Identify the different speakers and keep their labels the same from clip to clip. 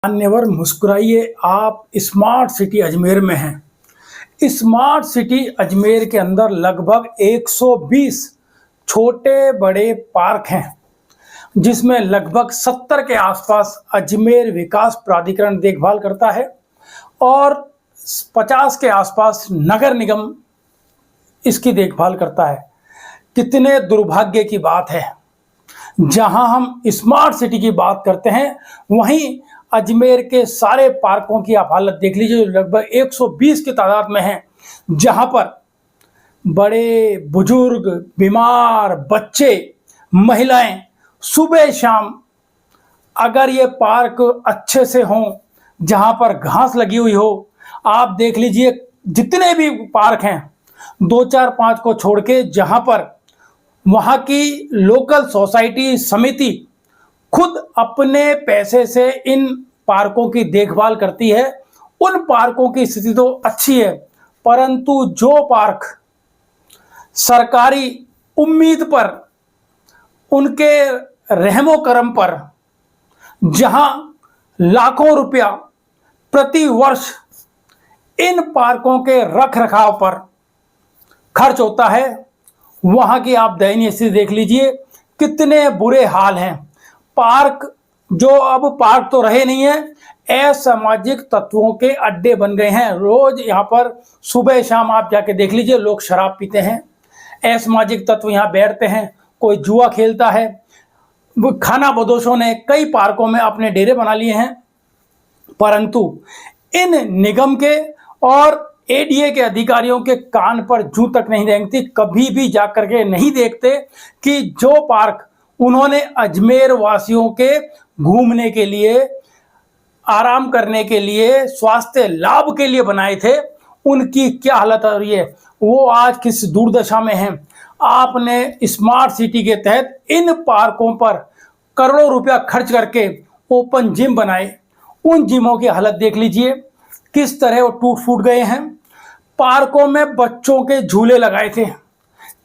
Speaker 1: मान्यवर मुस्कुराइए, आप smart city Ajmer में हैं। स्मार्ट सिटी अजमेर के अंदर लगभग 120 छोटे बड़े पार्क हैं, जिसमें लगभग 70 के आसपास अजमेर विकास प्राधिकरण देखभाल करता है और 50 के आसपास नगर निगम इसकी देखभाल करता है। कितने दुर्भाग्य की बात है, जहां हम स्मार्ट सिटी की बात करते हैं वहीं अजमेर के सारे पार्कों की आप हालत देख लीजिए, जो लगभग 120 की तादाद में हैं, जहां पर बड़े बुजुर्ग, बीमार, बच्चे, महिलाएं सुबह शाम, अगर ये पार्क अच्छे से हों, जहां पर घास लगी हुई हो, आप देख लीजिए जितने भी पार्क हैं 2-4-5 को छोड़ के, जहां पर वहां की लोकल सोसाइटी समिति खुद अपने पैसे से इन पार्कों की देखभाल करती है, उन पार्कों की स्थिति तो अच्छी है, परंतु जो पार्क सरकारी उम्मीद पर, उनके रहमो करम पर, जहां लाखों रुपया प्रति वर्ष इन पार्कों के रख रखाव पर खर्च होता है, वहां की आप दयनीय स्थिति देख लीजिए। कितने बुरे हाल हैं। पार्क जो अब पार्क तो रहे नहीं है, असामाजिक तत्वों के अड्डे बन गए हैं। रोज यहाँ पर सुबह शाम आप जाके देख लीजिए, लोग शराब पीते हैं, असामाजिक तत्व यहाँ बैठते हैं, कोई जुआ खेलता है। खाना बदोशों ने कई पार्कों में अपने डेरे बना लिए हैं, परंतु इन निगम के और एडीए के अधिकारियों के कान पर जूं तक नहीं रेंगती। कभी भी जाकर के नहीं देखते कि जो पार्क उन्होंने अजमेर वासियों के घूमने के लिए, आराम करने के लिए, स्वास्थ्य लाभ के लिए बनाए थे, उनकी क्या हालत हो रही है, वो आज किस दुर्दशा में हैं। आपने स्मार्ट सिटी के तहत इन पार्कों पर करोड़ों रुपया खर्च करके ओपन जिम बनाए, उन जिमों की हालत देख लीजिए किस तरह वो टूट फूट गए हैं। पार्कों में बच्चों के झूले लगाए थे,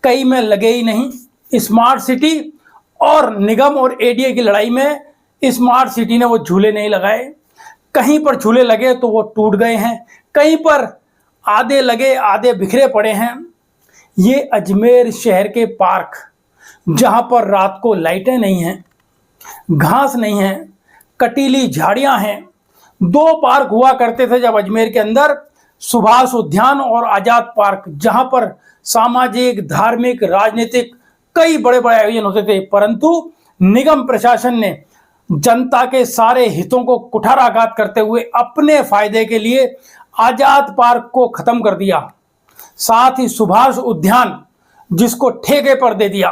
Speaker 1: कई में लगे ही नहीं। स्मार्ट सिटी और निगम और एडीए की लड़ाई में स्मार्ट सिटी ने वो झूले नहीं लगाए। कहीं पर झूले लगे तो वो टूट गए हैं, कहीं पर आधे लगे आधे बिखरे पड़े हैं। ये अजमेर शहर के पार्क, जहां पर रात को लाइटें नहीं हैं, घास नहीं है, कटीली झाड़ियां हैं। 2 पार्क हुआ करते थे जब अजमेर के अंदर, सुभाष उद्यान और आजाद पार्क, जहां पर सामाजिक, धार्मिक, राजनीतिक कई बड़े बड़े आयोजन होते थे, परंतु निगम प्रशासन ने जनता के सारे हितों को कुठाराघात करते हुए अपने फायदे के लिए आजाद पार्क को खत्म कर दिया, साथ ही सुभाष उद्यान जिसको ठेके पर दे दिया।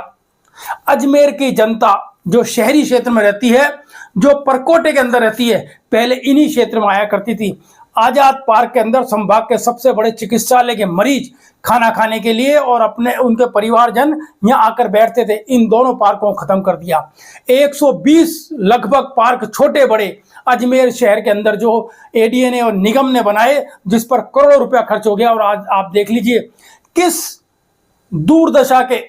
Speaker 1: अजमेर की जनता जो शहरी क्षेत्र में रहती है, जो परकोटे के अंदर रहती है, पहले इन्हीं क्षेत्र में आया करती थी। आजाद पार्क के अंदर संभाग के सबसे बड़े चिकित्सालय के मरीज खाना खाने के लिए और अपने उनके परिवारजन यहाँ आकर बैठते थे। इन दोनों पार्कों को खत्म कर दिया। 120 लगभग पार्क छोटे बड़े अजमेर शहर के अंदर जो एडीए ने और निगम ने बनाए, जिस पर करोड़ों रुपया खर्च हो गया, और आज आप देख लीजिए किस दुर्दशा के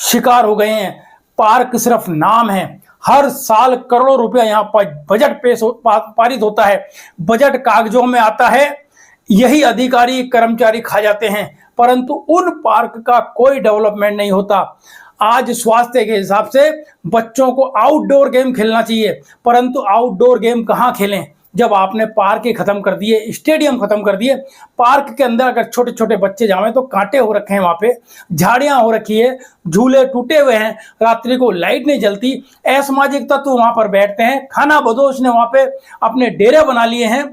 Speaker 1: शिकार हो गए हैं। पार्क सिर्फ नाम है, हर साल करोड़ों रुपया यहाँ पर बजट पारित होता है, बजट कागजों में आता है, यही अधिकारी कर्मचारी खा जाते हैं, परंतु उन पार्क का कोई डेवलपमेंट नहीं होता। आज स्वास्थ्य के हिसाब से बच्चों को आउटडोर गेम खेलना चाहिए, परंतु आउटडोर गेम कहाँ खेलें जब आपने पार्क ही खत्म कर दिए, स्टेडियम खत्म कर दिए। पार्क के अंदर अगर छोटे छोटे बच्चे जावें तो कांटे हो रखे हैं, वहां पे झाड़ियां हो रखी है, झूले टूटे हुए हैं, रात्रि को लाइट नहीं जलती, असामाजिक तत्व वहां पर बैठते हैं, खाना बदोश ने वहां पे अपने डेरे बना लिए हैं।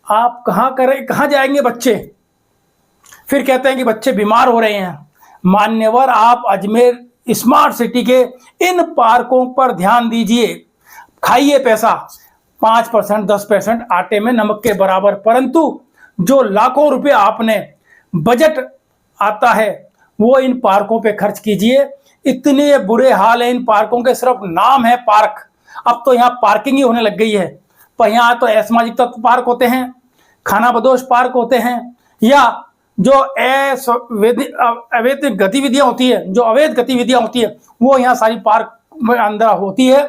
Speaker 1: आप कहाँ जाएंगे बच्चे? फिर कहते हैं कि बच्चे बीमार हो रहे हैं। मान्यवर, आप अजमेर स्मार्ट सिटी के इन पार्कों पर ध्यान दीजिए। खाइए पैसा 5%, 10% आटे में नमक के बराबर, परंतु जो लाखों रुपए आपने बजट आता है वो इन पार्कों पे खर्च कीजिए। इतने बुरे हाल हैं इन पार्कों के, सिर्फ नाम है पार्क, अब तो यहाँ पार्किंग ही होने लग गई है। पर यहाँ तो असामाजिक तत्व पार्क होते हैं, खाना बदोश पार्क होते हैं, या जो अवैध गतिविधियां होती है, जो अवैध गतिविधियां होती है, वो यहाँ सारी पार्क में अंदर होती है।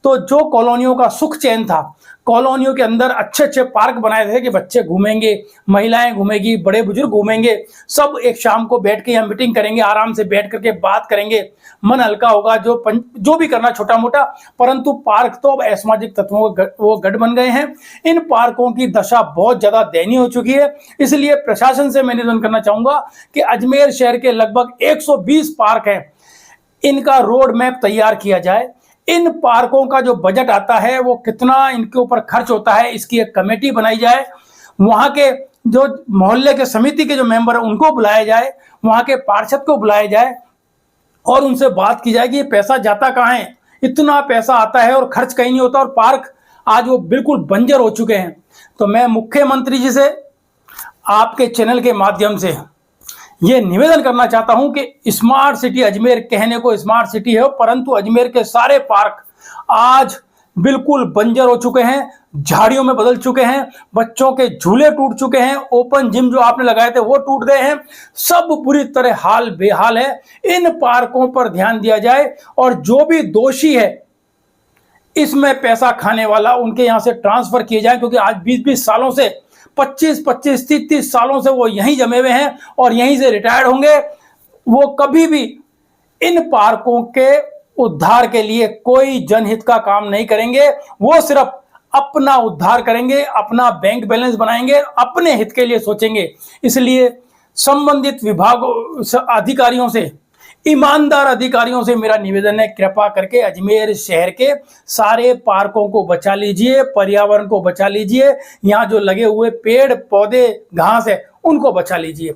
Speaker 1: तो जो कॉलोनियों का सुख चैन था, कॉलोनियों के अंदर अच्छे अच्छे पार्क बनाए थे कि बच्चे घूमेंगे, महिलाएं घूमेंगी, बड़े बुजुर्ग घूमेंगे, सब एक शाम को बैठ के यहाँ मीटिंग करेंगे, आराम से बैठ करके बात करेंगे, मन हल्का होगा, जो भी करना छोटा मोटा। परंतु पार्क तो अब असामाजिक तत्वों वो गढ़ बन गए हैं। इन पार्कों की दशा बहुत ज्यादा दयनीय हो चुकी है। इसलिए प्रशासन से मैं निवेदन करना चाहूंगा कि अजमेर शहर के लगभग 120 पार्क हैं, इनका रोड मैप तैयार किया जाए। इन पार्कों का जो बजट आता है वो कितना इनके ऊपर खर्च होता है, इसकी एक कमेटी बनाई जाए। वहां के जो मोहल्ले के समिति के जो मेंबर हैं उनको बुलाया जाए, वहां के पार्षद को बुलाया जाए और उनसे बात की जाए कि ये पैसा जाता कहाँ है, इतना पैसा आता है और खर्च कहीं नहीं होता, और पार्क आज वो बिल्कुल बंजर हो चुके हैं। तो मैं मुख्यमंत्री जी से आपके चैनल के माध्यम से ये निवेदन करना चाहता हूं कि स्मार्ट सिटी अजमेर, कहने को स्मार्ट सिटी है परंतु अजमेर के सारे पार्क आज बिल्कुल बंजर हो चुके हैं, झाड़ियों में बदल चुके हैं, बच्चों के झूले टूट चुके हैं, ओपन जिम जो आपने लगाए थे वो टूट गए हैं, सब बुरी तरह हाल बेहाल है। इन पार्कों पर ध्यान दिया जाए और जो भी दोषी है इसमें पैसा खाने वाला उनके यहां से ट्रांसफर किए जाए, क्योंकि आज 20-20 सालों से 25-25, 30-30 सालों से वो यहीं जमे हुए हैं और यहीं से रिटायर्ड होंगे। वो कभी भी इन पार्कों के उद्धार के लिए कोई जनहित का काम नहीं करेंगे, वो सिर्फ अपना उद्धार करेंगे, अपना बैंक बैलेंस बनाएंगे, अपने हित के लिए सोचेंगे। इसलिए संबंधित विभागों अधिकारियों से, ईमानदार अधिकारियों से मेरा निवेदन है, कृपा करके अजमेर शहर के सारे पार्कों को बचा लीजिए, पर्यावरण को बचा लीजिए, यहाँ जो लगे हुए पेड़ पौधे घास है उनको बचा लीजिए।